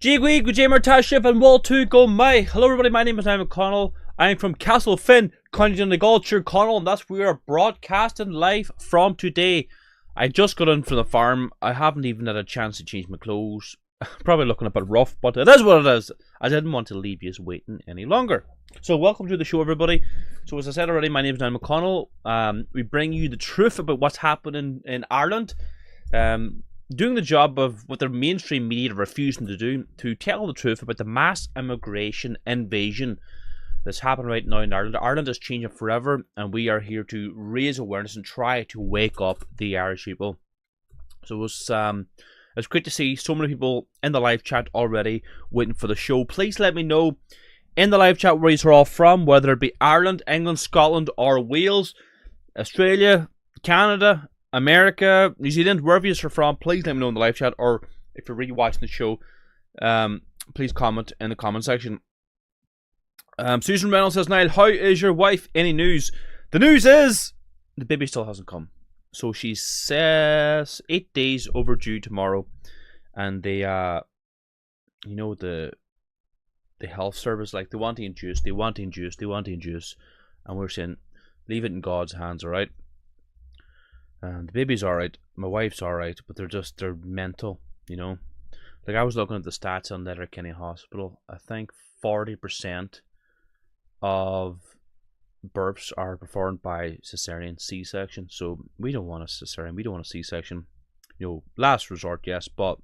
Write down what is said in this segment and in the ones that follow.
Jigwe, Gujamer Tashif, and Wall 2 Go Mai. Hello everybody, my name is Niall McConnell. I'm from Castle Finn, County Donegal, Connell, and that's where we are broadcasting live from today. I just got in from the farm. I haven't even had a chance to change my clothes. Probably looking a bit rough, but it is what it is. I didn't want to leave you waiting any longer. So welcome to the show, everybody. So as I said already, my name is Niall McConnell. We bring you the truth about what's happening in Ireland. Doing the job of what the mainstream media are refusing to do, to tell the truth about the mass immigration invasion that's happening right now in Ireland. Ireland is changing forever, and we are here to raise awareness and try to wake up the Irish people. So it's great to see so many people in the live chat already waiting for the show. Please let me know in the live chat where you're all from, whether it be Ireland, England, Scotland, or Wales, Australia, Canada, America, New Zealand, wherever you're from. Please let me know in the live chat, or if you're really watching the show, please comment in the comment section. Susan Reynolds says, Niall, how is your wife? Any news? The news is the baby still hasn't come. So she says 8 days overdue tomorrow, and they, you know, the health service, like, they want to induce, and we're saying, leave it in God's hands, alright? And the baby's alright, my wife's alright, but they're mental, you know? Like, I was looking at the stats on Letterkenny Hospital. I think 40% of births are performed by cesarean C-section. So we don't want a cesarean, we don't want a C-section. You know, last resort, yes, but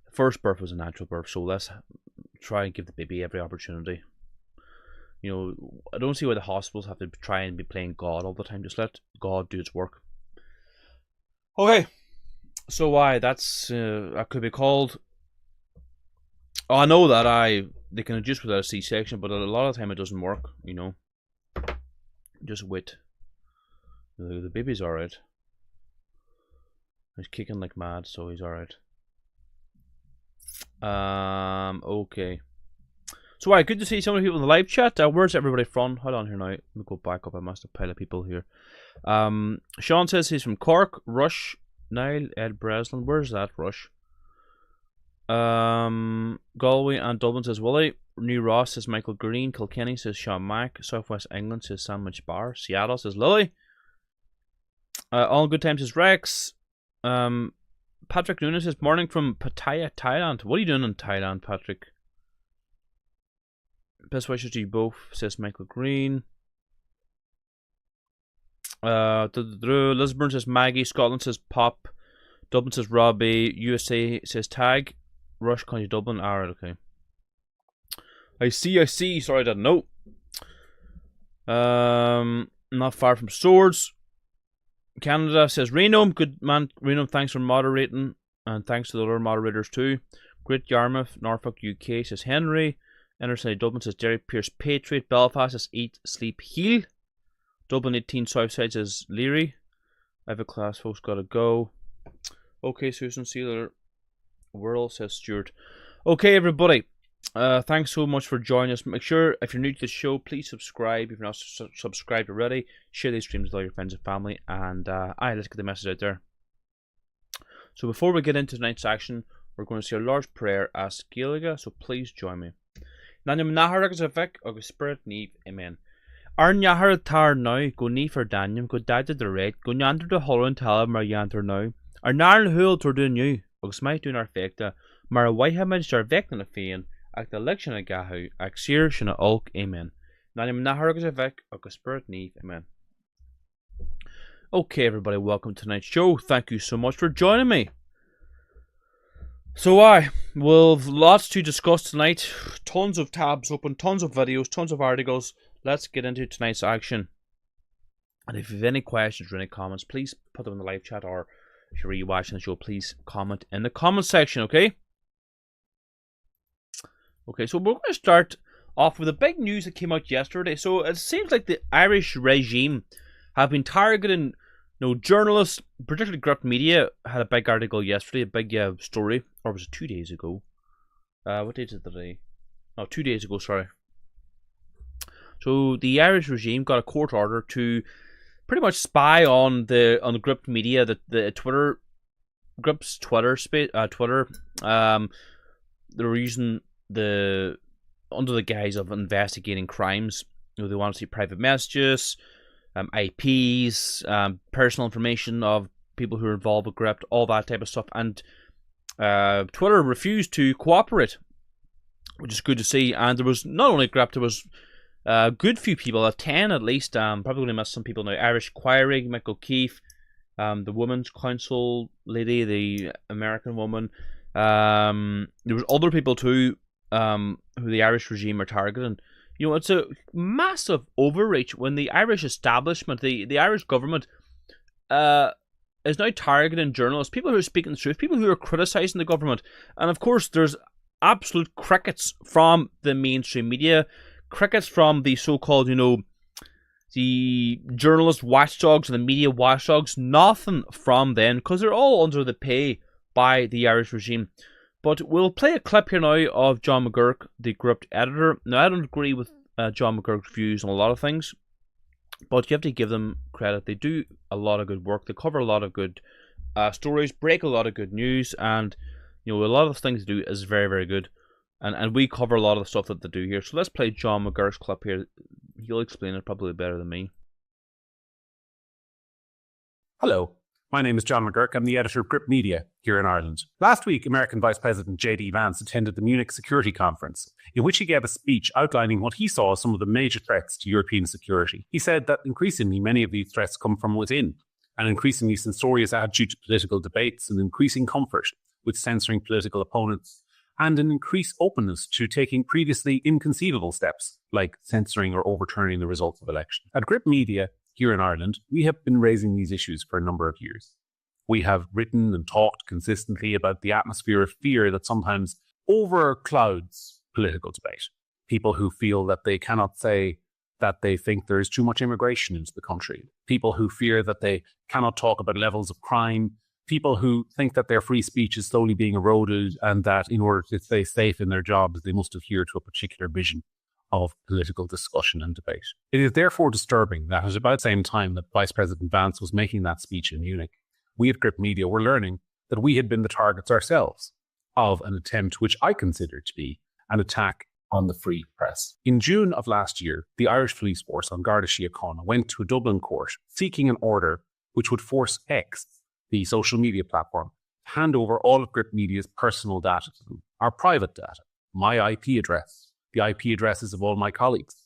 the first birth was a natural birth, so let's try and give the baby every opportunity. You know, I don't see why the hospitals have to try and be playing God all the time. Just let God do its work. Okay, so why that's that could be called. Oh, I know that they can induce without a C-section, but a lot of the time it doesn't work. You know, just wait. The baby's alright. He's kicking like mad, so he's alright. Okay. So, good to see so many people in the live chat. Where's everybody from? Hold on here now. Let me go back up. I must have a pile of people here. Sean says he's from Cork. Rush. Niall, Ed Breslin. Where's that, Rush? Galway and Dublin says Willie. New Ross says Michael Green. Kilkenny says Sean Mack. Southwest England says Sandwich Bar. Seattle says Lily. All Good Times says Rex. Patrick Nunes says morning from Pattaya, Thailand. What are you doing in Thailand, Patrick? Best wishes to you both, says Michael Green. Lisburn says Maggie. Scotland says Pop. Dublin says Robbie. USA says Tag. Rush County Dublin. Alright, okay. I see. Sorry, I didn't know. Not far from Swords. Canada says Reno. Good man, Reno. Thanks for moderating, and thanks to the other moderators too. Great Yarmouth, Norfolk, UK says Henry. Interside Dublin says Jerry Pierce Patriot. Belfast says Eat Sleep Heal. Dublin 18 Southside says Leary. I have a class, folks, gotta go. Okay, Susan, see you later. World says Stuart. Okay, everybody. Thanks so much for joining us. Make sure, if you're new to the show, please subscribe. If you're not subscribed already, share these streams with all your friends and family. And let's get the message out there. So before we get into tonight's action, we're going to say a large prayer as Gaeliga, so please join me. Nanyam nahar agus avek agus spirit neve, amen. Arn yahar tar now, go ni for Daniel, go dad the red, go yander the holland tala mar yanter now. Ar narn hul tor do new, agus might do nar fekta, mar a white hamage tar vek na fein, ak the election a gahu, ak seer shina ulk, amen. Nanyam nahar agus avek agus spirit neve, amen. Okay, everybody, welcome to tonight's show. Thank you so much for joining me. So we'll have lots to discuss tonight. Tons of tabs open, tons of videos, tons of articles. Let's get into tonight's action. And if you have any questions or any comments, please put them in the live chat, or if you're really watching the show, please comment in the comment section, okay? Okay, so we're going to start off with the big news that came out yesterday. So it seems like the Irish regime have been targeting, journalists, particularly Gript Media, had a big article yesterday, a big story, or was it 2 days ago? What day is it today? No, 2 days ago, sorry. So the Irish regime got a court order to pretty much spy on the Gript Media, the Twitter, Gript's Twitter they were using under the guise of investigating crimes. They want to see private messages, IPs, personal information of people who are involved with Gript, all that type of stuff. And Twitter refused to cooperate, which is good to see. And there was not only Gript, there was a good few people, 10 at least. Probably going to miss some people now. Irish Choirig, Mick O'Keefe, the Women's Council lady, the American woman. There was other people too, who the Irish regime are targeting. It's a massive overreach when the Irish establishment, the Irish government, is now targeting journalists, people who are speaking the truth, people who are criticising the government. And of course, there's absolute crickets from the mainstream media, crickets from the so-called, the journalist watchdogs and the media watchdogs. Nothing from them, because they're all under the pay by the Irish regime. But we'll play a clip here now of John McGurk, the Gript editor. Now, I don't agree with John McGurk's views on a lot of things, but you have to give them credit. They do a lot of good work. They cover a lot of good stories, break a lot of good news, and a lot of the things they do is very, very good. And we cover a lot of the stuff that they do here. So let's play John McGurk's clip here. He'll explain it probably better than me. Hello. My name is John McGurk. I'm the editor of Gript Media here in Ireland. Last week, American Vice President J.D. Vance attended the Munich Security Conference, in which he gave a speech outlining what he saw as some of the major threats to European security. He said that increasingly many of these threats come from within, and increasingly censorious attitude to political debates, and increasing comfort with censoring political opponents, and an increased openness to taking previously inconceivable steps, like censoring or overturning the results of elections. At Gript Media, here in Ireland, we have been raising these issues for a number of years. We have written and talked consistently about the atmosphere of fear that sometimes overclouds political debate. People who feel that they cannot say that they think there is too much immigration into the country. People who fear that they cannot talk about levels of crime. People who think that their free speech is slowly being eroded and that in order to stay safe in their jobs, they must adhere to a particular vision of political discussion and debate. It is therefore disturbing that at about the same time that Vice President Vance was making that speech in Munich, we at Gript Media were learning that we had been the targets ourselves of an attempt which I consider to be an attack on the free press. In June of last year, the Irish police force on Garda Síochána went to a Dublin court seeking an order which would force X, the social media platform, to hand over all of Gript Media's personal data to them, our private data, my IP address, the IP addresses of all my colleagues,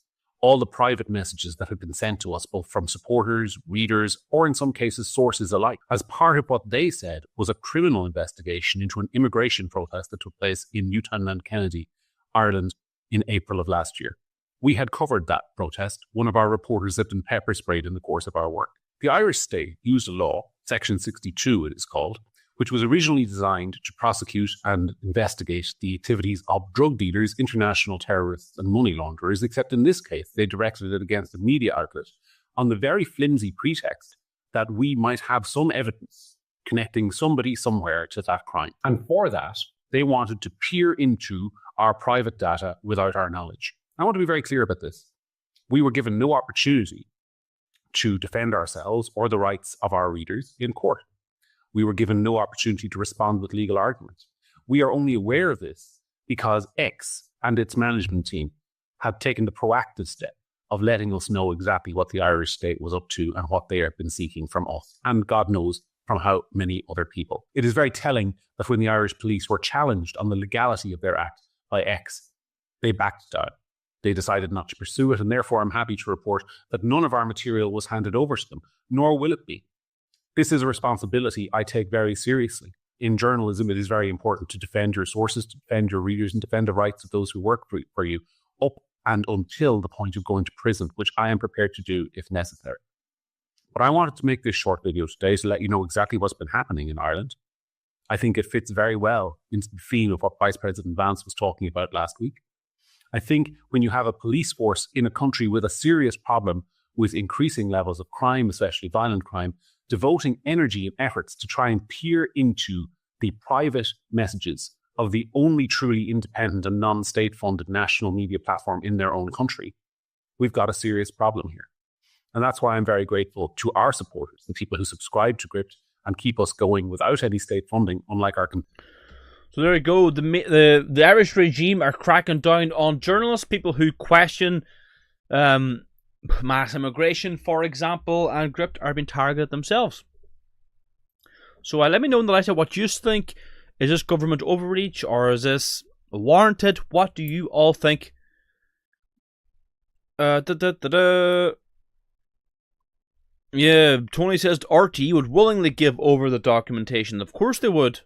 all the private messages that had been sent to us, both from supporters, readers, or in some cases sources alike, as part of what they said was a criminal investigation into an immigration protest that took place in Newtownland, Kennedy, Ireland, in April of last year. We had covered that protest. One of our reporters had been pepper sprayed in the course of our work. The Irish state used a law, Section 62 it is called, which was originally designed to prosecute and investigate the activities of drug dealers, international terrorists, and money launderers, except in this case, they directed it against a media outlet on the very flimsy pretext that we might have some evidence connecting somebody somewhere to that crime. And for that, they wanted to peer into our private data without our knowledge. I want to be very clear about this. We were given no opportunity to defend ourselves or the rights of our readers in court. We were given no opportunity to respond with legal arguments. We are only aware of this because X and its management team have taken the proactive step of letting us know exactly what the Irish state was up to and what they have been seeking from us, and God knows from how many other people. It is very telling that when the Irish police were challenged on the legality of their act by X, they backed down. They decided not to pursue it, and therefore I'm happy to report that none of our material was handed over to them, nor will it be. This is a responsibility I take very seriously. In journalism, it is very important to defend your sources, to defend your readers, and defend the rights of those who work for you, up and until the point of going to prison, which I am prepared to do if necessary. But I wanted to make this short video today to let you know exactly what's been happening in Ireland. I think it fits very well into the theme of what Vice President Vance was talking about last week. I think when you have a police force in a country with a serious problem with increasing levels of crime, especially violent crime, devoting energy and efforts to try and peer into the private messages of the only truly independent and non-state funded national media platform in their own country, we've got a serious problem here. And that's why I'm very grateful to our supporters, the people who subscribe to Gript and keep us going without any state funding, unlike our competitors. So there you go. The Irish regime are cracking down on journalists, people who question mass immigration, for example, and Gript are being targeted themselves. So let me know in the letter what you think. Is this government overreach or is this warranted? What do you all think? Yeah, Tony says RT would willingly give over the documentation. Of course they would.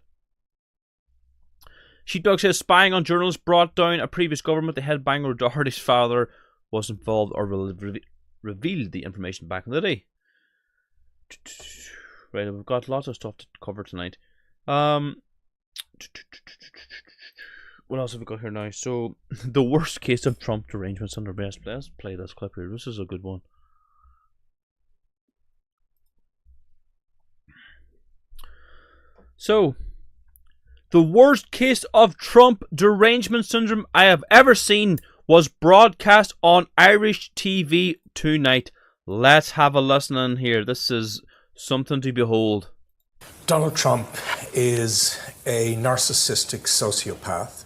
Sheepdog says spying on journalists brought down a previous government. The headbanger Doherty's father was involved or revealed the information back in the day. Right, we've got lots of stuff to cover tonight. What else have we got here now? So, the worst case of Trump derangements under best. Let's play this clip here. This is a good one. So, the worst case of Trump derangement syndrome I have ever seen was broadcast on Irish TV tonight. Let's have a listen in here. This is something to behold. Donald Trump is a narcissistic sociopath,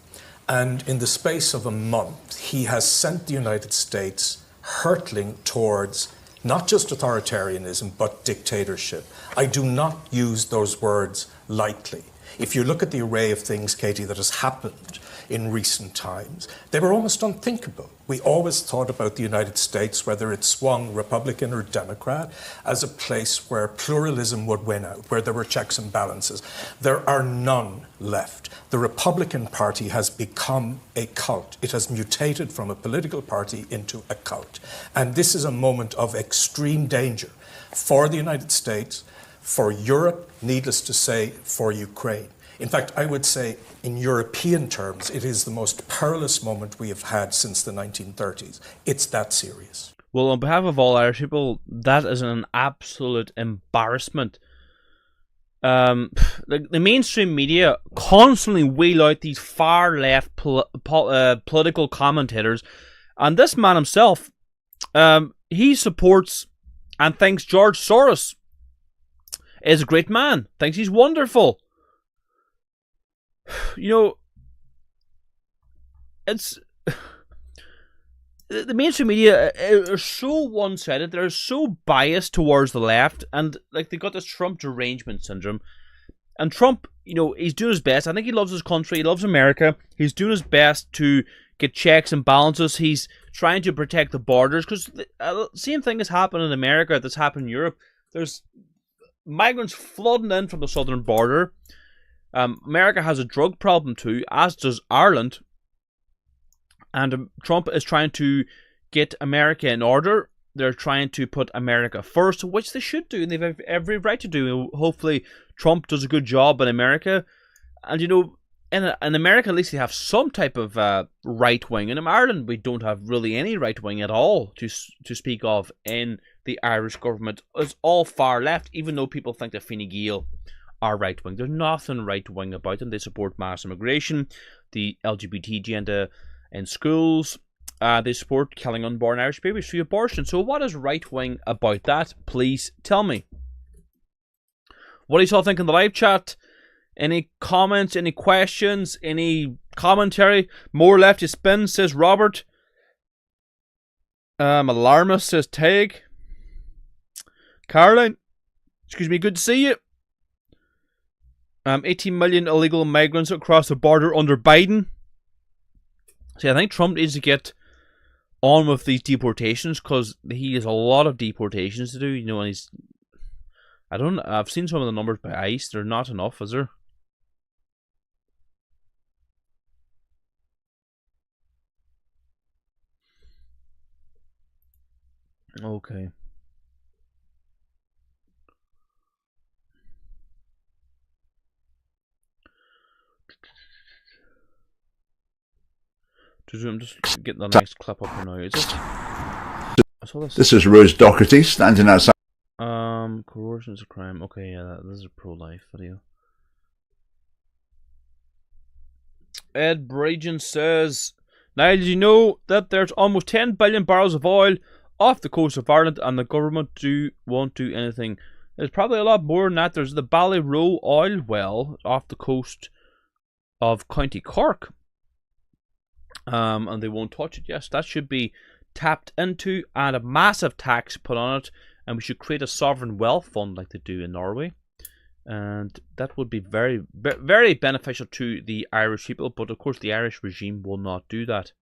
and in the space of a month, he has sent the United States hurtling towards not just authoritarianism, but dictatorship. I do not use those words lightly. If you look at the array of things, Katie, that has happened in recent times, they were almost unthinkable. We always thought about the United States, whether it swung Republican or Democrat, as a place where pluralism would win out, where there were checks and balances. There are none left. The Republican Party has become a cult. It has mutated from a political party into a cult. And this is a moment of extreme danger for the United States, for Europe, needless to say, for Ukraine. In fact, I would say in European terms, it is the most perilous moment we have had since the 1930s. It's that serious. Well, on behalf of all Irish people, that is an absolute embarrassment. The mainstream media constantly wheel out these far-left political commentators, and this man himself, he supports and thinks George Soros is a great man, thinks he's wonderful. You know, it's the mainstream media are so one-sided. They're so biased towards the left, and like they got this Trump derangement syndrome. And Trump, you know, he's doing his best. I think he loves his country. He loves America. He's doing his best to get checks and balances. He's trying to protect the borders because the same thing has happened in America that's happened in Europe. There's migrants flooding in from the southern border. America has a drug problem too, as does Ireland. And Trump is trying to get America in order. They're trying to put America first, which they should do, and they have every right to do. Hopefully, Trump does a good job in America. And, you know, in America, at least they have some type of right wing. In Ireland, we don't have really any right wing at all to speak of in the Irish government. It's all far left, even though people think that Fine Gael are right wing. There's nothing right wing about them. They support mass immigration, the LGBT agenda in schools. They support killing unborn Irish babies through abortion. So what is right wing about that? Please tell me. What do you all think in the live chat? Any comments, any questions, any commentary? More lefty spin, says Robert. Alarmist, says Tag. Caroline, excuse me, good to see you. 18 million illegal migrants across the border under Biden. See, I think Trump needs to get on with these deportations because he has a lot of deportations to do, you know, and I've seen some of the numbers by ICE. They're not enough, is there? Okay. I'm just getting the next clip up here now. Is it? I saw this. This is Rose Doherty standing outside. Coercion is a crime. Okay, yeah, this is a pro-life video. Ed Bragen says, Niall, did you know that there's almost 10 billion barrels of oil off the coast of Ireland and the government won't do anything? There's probably a lot more than that. There's the Ballyroe oil well off the coast of County Cork. And they won't touch it. Yes, that should be tapped into and a massive tax put on it. And we should create a sovereign wealth fund like they do in Norway. And that would be very, very beneficial to the Irish people. But of course, the Irish regime will not do that.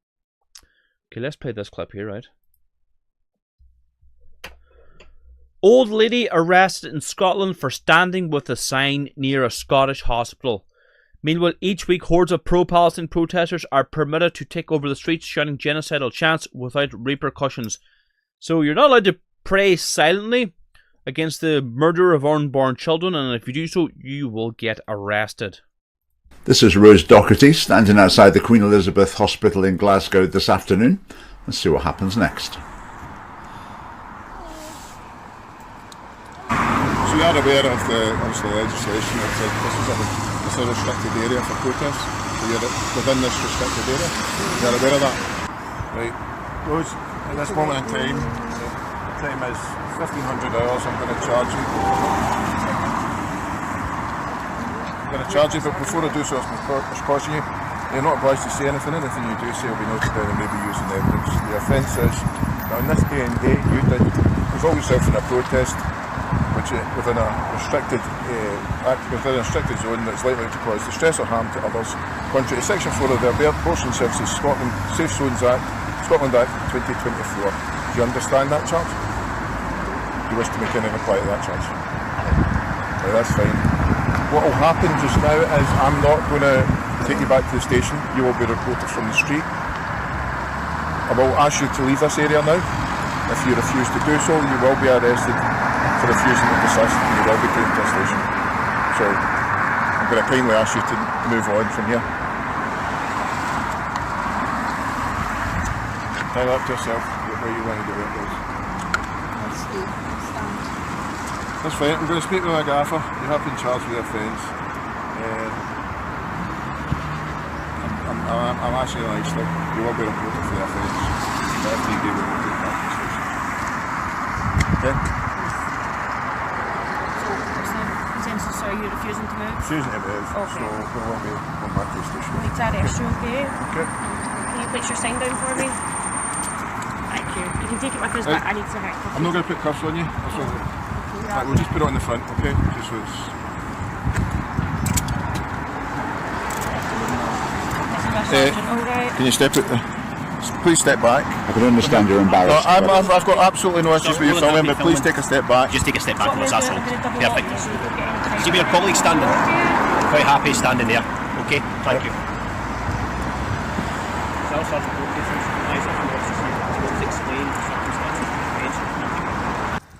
Okay, let's play this clip here, right? Old lady arrested in Scotland for standing with a sign near a Scottish hospital. Meanwhile, each week hordes of pro-Palestine protesters are permitted to take over the streets shouting genocidal chants without repercussions. So you're not allowed to pray silently against the murder of unborn children, and if you do so, you will get arrested. This is Rose Doherty standing outside the Queen Elizabeth Hospital in Glasgow this afternoon. Let's see what happens next. So you are aware of the legislation. It's a restricted area for protests. So you're within this restricted area. You're aware of that? Right. Rose, at this moment in time, the time is 1,500 hours. I'm going to charge you. I'm going to charge you, but before I do so, I'm caution you. You're not obliged to say anything. Anything you do say will be noted down and may be used in evidence. The offence is that on this day and date you did involve yourself in a protest which within a restricted zone that's likely to cause distress or harm to others. Contrary to Section 4 of the Abortion Services Scotland Safe Zones Act, Scotland Act 2024. Do you understand that charge? Do you wish to make any reply to that charge? Right, that's fine. What will happen just now is I'm not going to take you back to the station. You will be reported from the street. I will ask you to leave this area now. If you refuse to do so, you will be arrested for refusing to desist and you will be taken to a station. So I'm going to kindly ask you to move on from here. Tell that to yourself where you want to do it, please. That's fine. I'm going to speak with my gaffer. You have been charged with the offence. I'm asking you nicely. You will be reported for the offence. But if need be, we will take back to the station. Okay? So are you refusing to move? Refusing to move. Okay. So we won't be going back to the station. Need to arrest you, okay? Okay. Can you place your sign down for me? Thank you. You can take it with us, but I need to hang. I'm not going to put cuffs on you. That's all. Right, we'll just put it on the front, okay? Just so it's... Alright. Can you step it? Please step back. I can understand you're embarrassed. No, I've got absolutely no issues with you filming, but please take a step back. Just take a step back from us, that's all. Perfect. See your colleague standing? Quite happy standing there. Okay, thank you.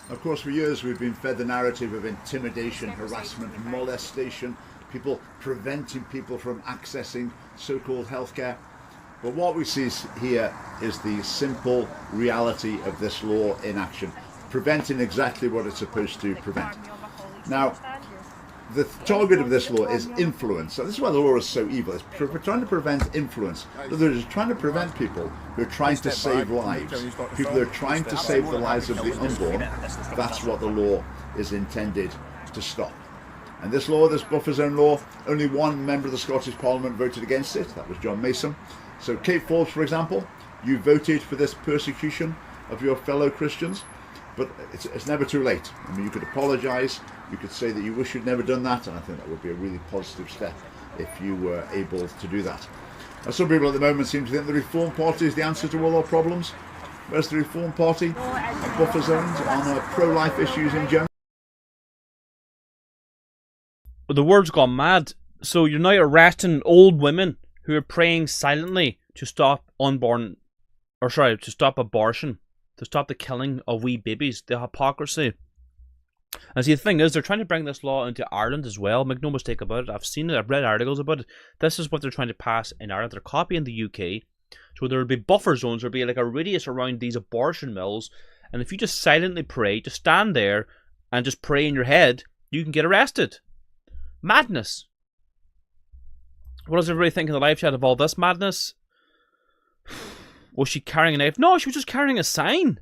Of course, for years we've been fed the narrative of intimidation, harassment, molestation, people preventing people from accessing so-called healthcare. But what we see here is the simple reality of this law in action, preventing exactly what it's supposed to prevent. Now, the target of this law is influence. So this is why the law is so evil. It's trying to prevent influence. It's trying to prevent people who are trying to save lives. People who are trying to save the lives of the unborn. That's what the law is intended to stop. And this law, this buffer zone law, only one member of the Scottish Parliament voted against it. That was John Mason. So Kate Forbes, for example, you voted for this persecution of your fellow Christians. But it's never too late. I mean, you could apologise, you could say that you wish you'd never done that, and I think that would be a really positive step if you were able to do that. Now, some people at the moment seem to think the Reform Party is the answer to all our problems. Where's the Reform Party? On buffer zones, on pro-life issues in general. Well, the word's gone mad. So you're now arresting old women who are praying silently to stop to stop abortion. To stop the killing of wee babies, the hypocrisy. And see, the thing is, they're trying to bring this law into Ireland as well. Make no mistake about it. I've seen it. I've read articles about it. This is what they're trying to pass in Ireland. They're copying the UK. So there will be buffer zones. There will be like a radius around these abortion mills. And if you just silently pray, just stand there and just pray in your head, you can get arrested. Madness. What does everybody think in the live chat of all this madness? Was she carrying a knife? No, she was just carrying a sign.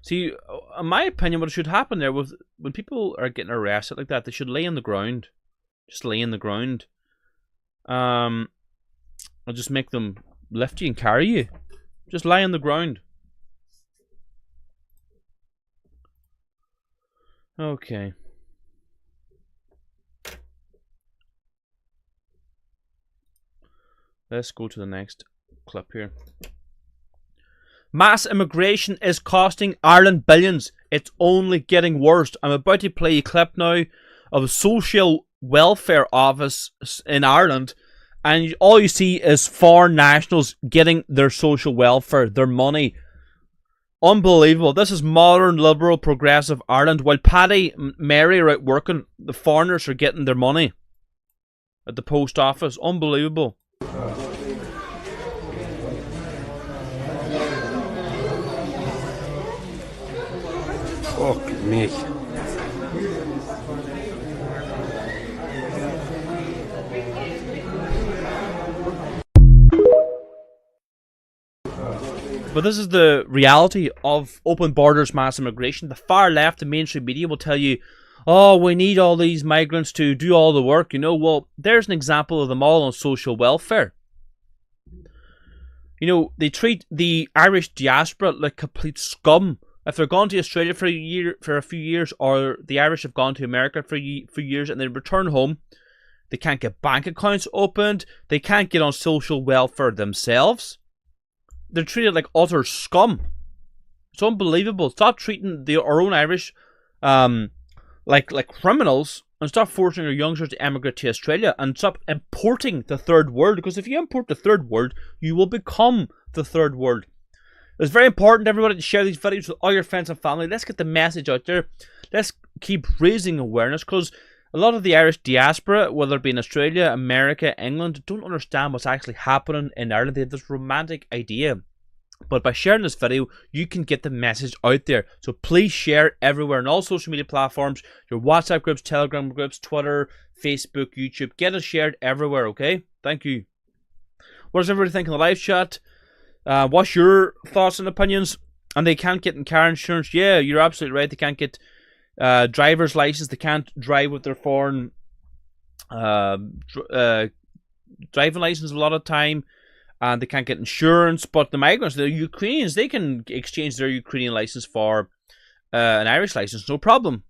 See, in my opinion, what should happen there was when people are getting arrested like that, they should lay on the ground. Just lay on the ground. I'll just make them lift you and carry you. Just lie on the ground. Okay. Let's go to the next clip here. Mass immigration is costing Ireland billions. It's only getting worse. I'm about to play a clip now of a social welfare office in Ireland, and all you see is foreign nationals getting their social welfare, their money. Unbelievable. This is modern, liberal, progressive Ireland. While Paddy and Mary are out working, the foreigners are getting their money at the post office. Unbelievable. Fuck me. But this is the reality of open borders, mass immigration. The far left and mainstream media will tell you, oh, we need all these migrants to do all the work. You know, well, there's an example of them all on social welfare. You know, they treat the Irish diaspora like complete scum. If they're gone to Australia for a few years, or the Irish have gone to America for a few years and they return home, they can't get bank accounts opened. They can't get on social welfare themselves. They're treated like utter scum. It's unbelievable. Stop treating our own Irish like criminals, and stop forcing our youngsters to emigrate to Australia, and stop importing the third world, because if you import the third world, you will become the third world. It's very important, everybody, to share these videos with all your friends and family. Let's get the message out there. Let's keep raising awareness, because a lot of the Irish diaspora, whether it be in Australia, America, England, don't understand what's actually happening in Ireland. They have this romantic idea. But by sharing this video, you can get the message out there. So please share everywhere on all social media platforms, your WhatsApp groups, Telegram groups, Twitter, Facebook, YouTube. Get it shared everywhere, okay? Thank you. What does everybody think in the live chat? What's your thoughts and opinions? And they can't get in car insurance. Yeah, you're absolutely right. They can't get driver's license. They can't drive with their foreign driving license a lot of time. And they can't get insurance. But the migrants, the Ukrainians, they can exchange their Ukrainian license for an Irish license. No problem.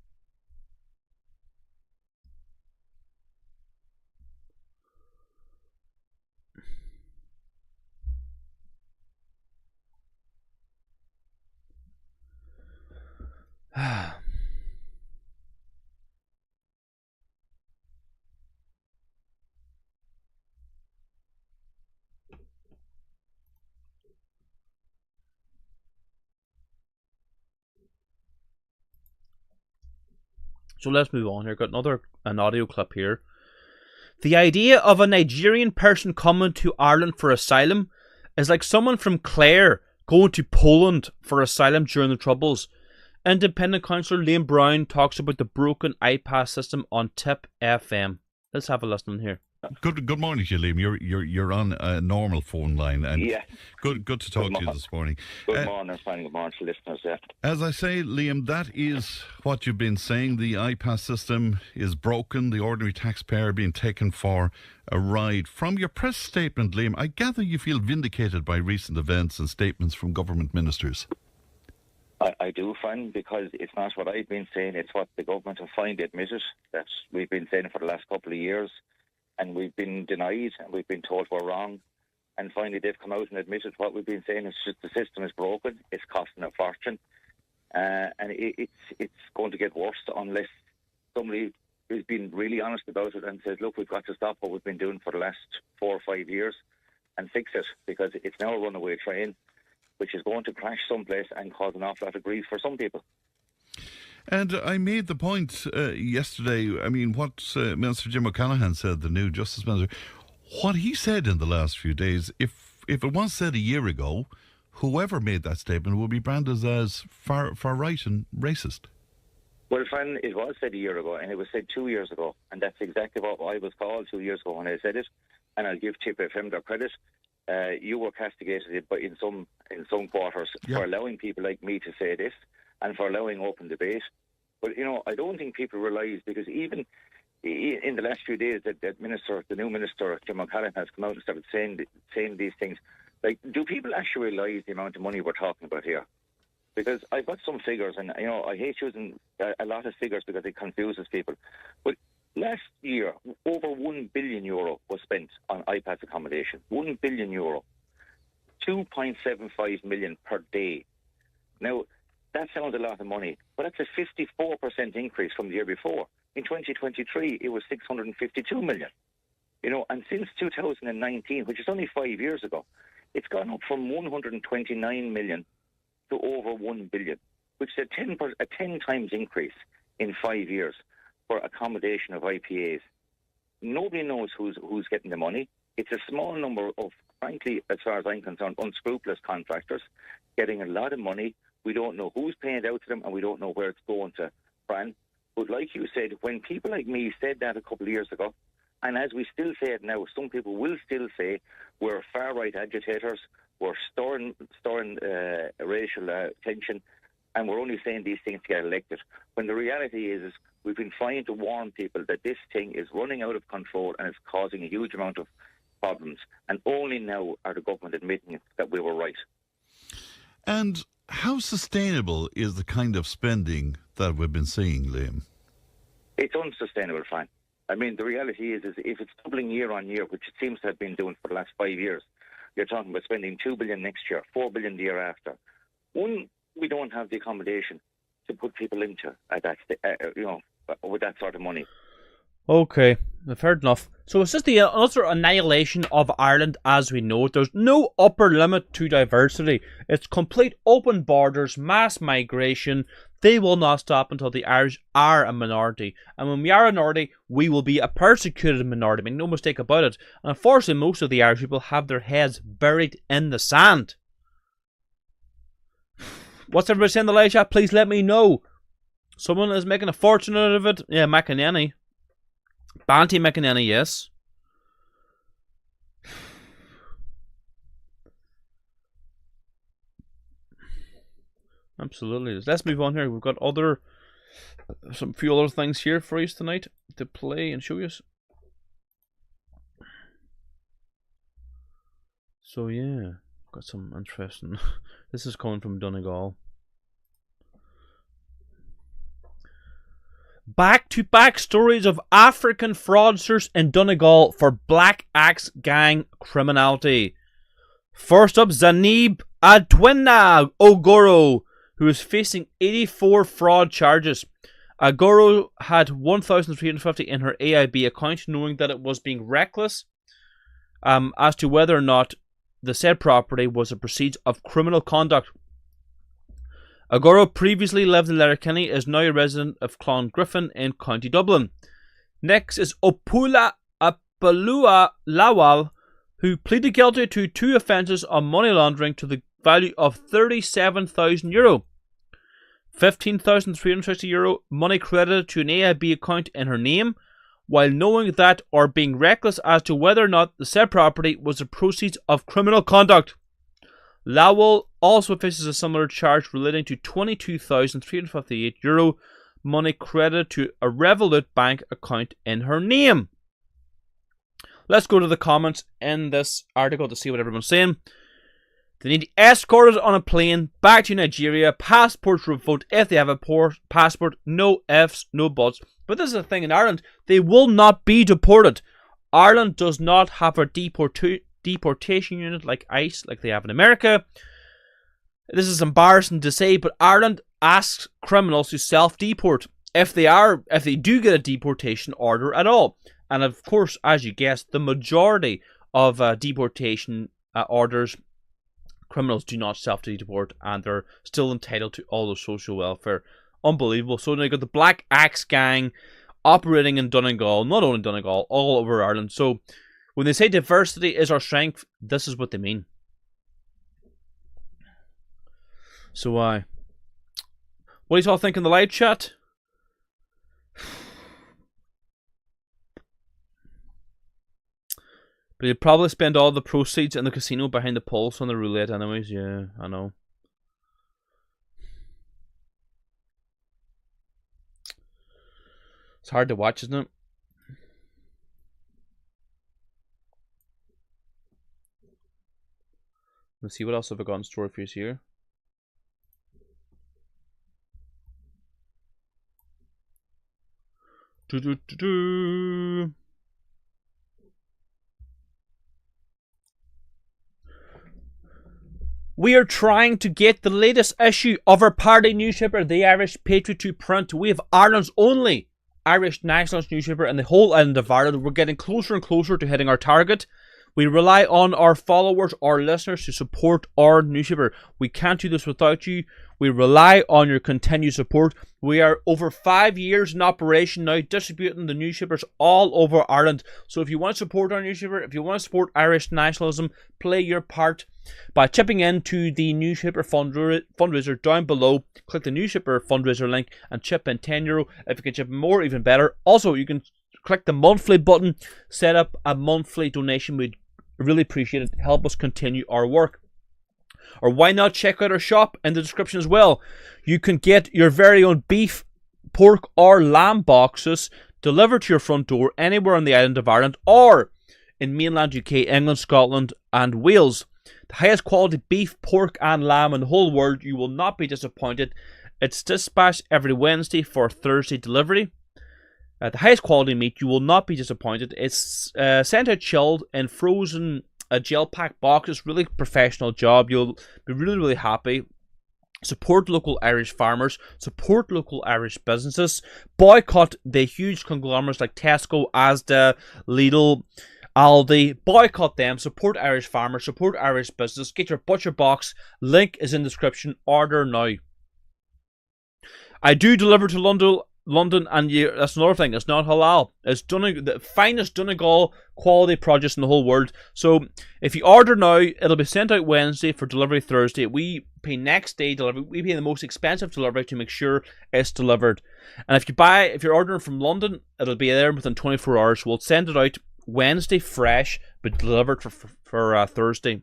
So let's move on here. Got an audio clip here. The idea of a Nigerian person coming to Ireland for asylum is like someone from Clare going to Poland for asylum during the Troubles. Independent councillor Liam Brown talks about the broken iPass system on Tip FM. Let's have a listen here. Good morning to you, Liam. You're on a normal phone line, and yeah. Good to talk to you this morning. Good morning, good morning to listeners. Yeah. As I say, Liam, that is what you've been saying. The iPass system is broken. The ordinary taxpayer being taken for a ride. From your press statement, Liam, I gather you feel vindicated by recent events and statements from government ministers. I do, Fran, because it's not what I've been saying. It's what the government have finally admitted that we've been saying for the last couple of years. And we've been denied, and we've been told we're wrong. And finally, they've come out and admitted what we've been saying. It's just the system is broken. It's costing a fortune, and it's going to get worse unless somebody has been really honest about it and says, "Look, we've got to stop what we've been doing for the last 4 or 5 years and fix it, because it's now a runaway train, which is going to crash someplace and cause an awful lot of grief for some people." And I made the point yesterday, I mean, what Minister Jim O'Callaghan said, the new Justice Minister, what he said in the last few days, if it was said a year ago, whoever made that statement would be branded as far right and racist. Well, Fran, it was said a year ago, and it was said 2 years ago, and that's exactly what I was called 2 years ago when I said it, and I'll give Tip FM their credit. You were castigated in some quarters for allowing people like me to say this, and for allowing open debate. But, you know, I don't think people realise, because even in the last few days that the new minister, Jim McConnell, has come out and started saying these things. Like, do people actually realise the amount of money we're talking about here? Because I've got some figures, and, you know, I hate using a lot of figures because it confuses people. But last year, over €1 billion was spent on IPAS accommodation. €1 billion. 2.75 million per day. Now, that sounds a lot of money, but that's a 54% increase from the year before. In 2023, it was 652 million. You know, and since 2019, which is only 5 years ago, it's gone up from 129 million to over 1 billion, which is a 10 times increase in 5 years for accommodation of IPAs. Nobody knows who's getting the money. It's a small number of, frankly, as far as I'm concerned, unscrupulous contractors getting a lot of money. We don't know who's paying it out to them, and we don't know where it's going to, Fran. But like you said, when people like me said that a couple of years ago, and as we still say it now, some people will still say we're far-right agitators, we're storing racial tension, and we're only saying these things to get elected. When the reality is we've been trying to warn people that this thing is running out of control and it's causing a huge amount of problems. And only now are the government admitting that we were right. And how sustainable is the kind of spending that we've been seeing, Liam? It's unsustainable, Fran. I mean, the reality is if it's doubling year on year, which it seems to have been doing for the last 5 years, you're talking about spending $2 billion next year, $4 billion the year after. One, we don't have the accommodation to put people into with that sort of money. Okay, fair enough. So it's just the utter annihilation of Ireland as we know it. There's no upper limit to diversity. It's complete open borders, mass migration. They will not stop until the Irish are a minority. And when we are a minority, we will be a persecuted minority. Make no mistake about it. And unfortunately, most of the Irish people have their heads buried in the sand. What's everybody saying in the live chat? Please let me know. Someone is making a fortune out of it. Yeah, McEnany. Banty McEnany, yes. Absolutely. Let's move on here. We've got some few other things here for you tonight to play and show you. So yeah, got some interesting. This is coming from Donegal. Back-to-back stories of African fraudsters in Donegal for Black Axe gang criminality. First up, Zanib Adwina Ogoro, who is facing 84 fraud charges. Agoro had 1,350 in her AIB account, knowing that it was being reckless as to whether or not the said property was a proceeds of criminal conduct. Agoro previously lived in Letterkenny, is now a resident of Clongriffin in County Dublin. Next is Opula Apalua Lawal, who pleaded guilty to 2 offences on money laundering to the value of €37,000. €15,360 money credited to an AIB account in her name, while knowing that or being reckless as to whether or not the said property was the proceeds of criminal conduct. Lowell also faces a similar charge relating to €22,358 money credited to a Revolut bank account in her name. Let's go to the comments in this article to see what everyone's saying. They need escorted on a plane back to Nigeria, passports revoked if they have a passport, no ifs, no buts. But this is the thing in Ireland, they will not be deported. Ireland does not have a deportation unit like ICE, like they have in America. This is embarrassing to say, but Ireland asks criminals to self-deport if they do get a deportation order at all. And of course, as you guessed, the majority of deportation orders, criminals do not self-deport, and they're still entitled to all the social welfare. Unbelievable. So now you got the Black Axe gang operating in Donegal, not only Donegal, all over Ireland. So when they say diversity is our strength, this is what they mean. So what do you all think in the live chat? But you'd probably spend all the proceeds in the casino behind the pulse on the roulette anyways. Yeah, I know. It's hard to watch, isn't it? Let's see what else have I got in store for you here. We are trying to get the latest issue of our party newspaper, the Irish Patriot, to print. We have Ireland's only Irish nationalist newspaper in the whole island of Ireland. We're getting closer and closer to hitting our target. We rely on our followers, our listeners, to support our newspaper. We can't do this without you. We rely on your continued support. We are over 5 years in operation now, distributing the newspapers all over Ireland. So if you want to support our newspaper, if you want to support Irish nationalism, play your part by chipping into the newspaper fundraiser down below. Click the newspaper fundraiser link and chip in €10. If you can chip more, even better. Also, you can click the monthly button, set up a monthly donation. We'd really appreciate it. Help us continue our work. Or why not check out our shop in the description as well. You can get your very own beef, pork or lamb boxes delivered to your front door anywhere on the island of Ireland or in mainland UK, England, Scotland and Wales. The highest quality beef, pork and lamb in the whole world. You will not be disappointed. It's dispatched every Wednesday for Thursday delivery. The highest quality meat, you will not be disappointed. It's sent out chilled in frozen gel pack boxes. Really professional job. You'll be really happy. Support local Irish farmers. Support local Irish businesses. Boycott the huge conglomerates like Tesco, Asda, Lidl, Aldi. Boycott them. Support Irish farmers. Support Irish business. Get your butcher box. Link is in the description. Order now. I do deliver to London, and that's another thing. It's not halal. It's the finest Donegal quality produce in the whole world. So if you order now, it'll be sent out Wednesday for delivery Thursday. We pay next day delivery. We pay the most expensive delivery to make sure it's delivered. And if you're ordering from London, it'll be there within 24 hours. We'll send it out Wednesday fresh, but delivered for Thursday.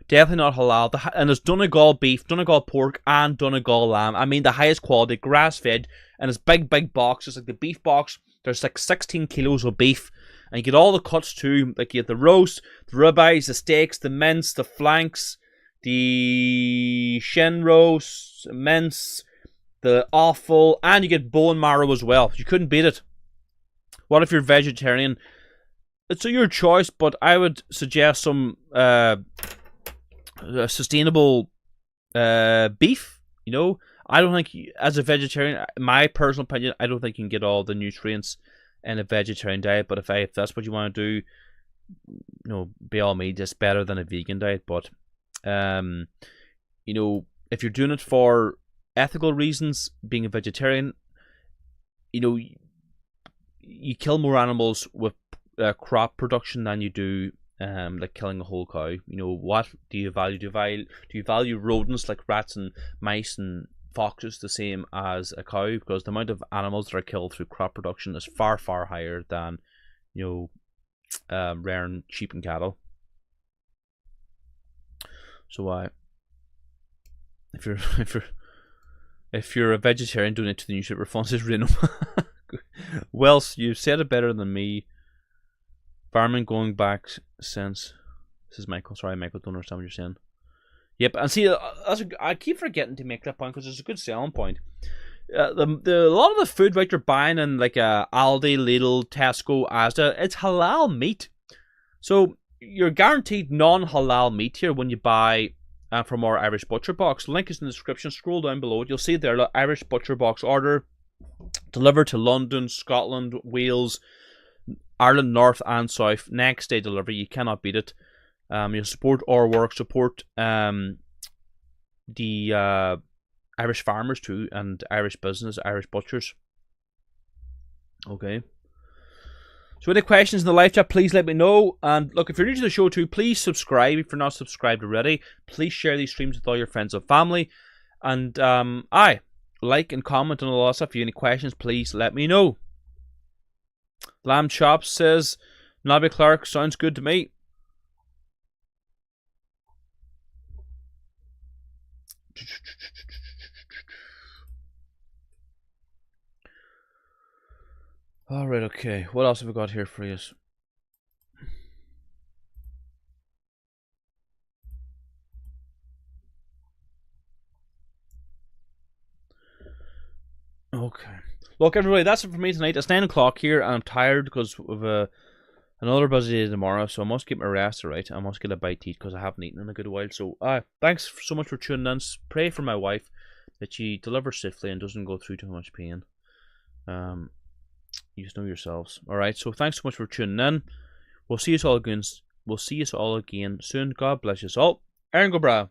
Definitely not halal. And there's Donegal beef, Donegal pork, and Donegal lamb. I mean, the highest quality, grass-fed, and it's big boxes. Like the beef box, there's like 16 kilos of beef. And you get all the cuts too. Like you get the roast, the ribeyes, the steaks, the mince, the flanks, the shin roast, mince, the offal, and you get bone marrow as well. You couldn't beat it. What if you're vegetarian? It's your choice, but I would suggest some sustainable beef. You know, I don't think, as a vegetarian, my personal opinion, I don't think you can get all the nutrients in a vegetarian diet. But if that's what you want to do, you know, by all means, it's better than a vegan diet. But you know, if you're doing it for ethical reasons, being a vegetarian, you know, you kill more animals with crop production than you do like killing a whole cow. You know, what do you value? Do you value rodents like rats and mice and foxes the same as a cow? Because the amount of animals that are killed through crop production is far higher than, you know, rearing sheep and cattle. So if you're a vegetarian, donate to the newspaper funds is Reno. Well, you've said it better than me. Farming going back since. This is Michael. Sorry, Michael, don't understand what you're saying. Yep, and see, I keep forgetting to make that point because it's a good selling point. A lot of the food right you're buying in like Aldi, Lidl, Tesco, Asda, it's halal meat. So you're guaranteed non-halal meat here when you buy from our Irish Butcher Box. Link is in the description. Scroll down below. You'll see there the Irish Butcher Box order delivered to London, Scotland, Wales, Ireland North and South. Next day delivery. You cannot beat it. You support our work, support the Irish farmers too, and Irish business, Irish butchers. Okay. So any questions in the live chat, please let me know. And look, if you're new to the show too, please subscribe if you're not subscribed already. Please share these streams with all your friends and family. And like and comment on all that stuff. If you have any questions, please let me know. Lamb Chops says, Nobby Clark, sounds good to me. Alright, okay. What else have we got here for you? Okay. Look, everybody, that's it for me tonight. It's 9 o'clock here, and I'm tired because of another busy day tomorrow, so I must get my rest, alright? I must get a bite to eat because I haven't eaten in a good while. So, thanks so much for tuning in. Pray for my wife that she delivers safely and doesn't go through too much pain. You just know yourselves. Alright, so thanks so much for tuning in. We'll see you all again soon. God bless you all. Aaron Gobra.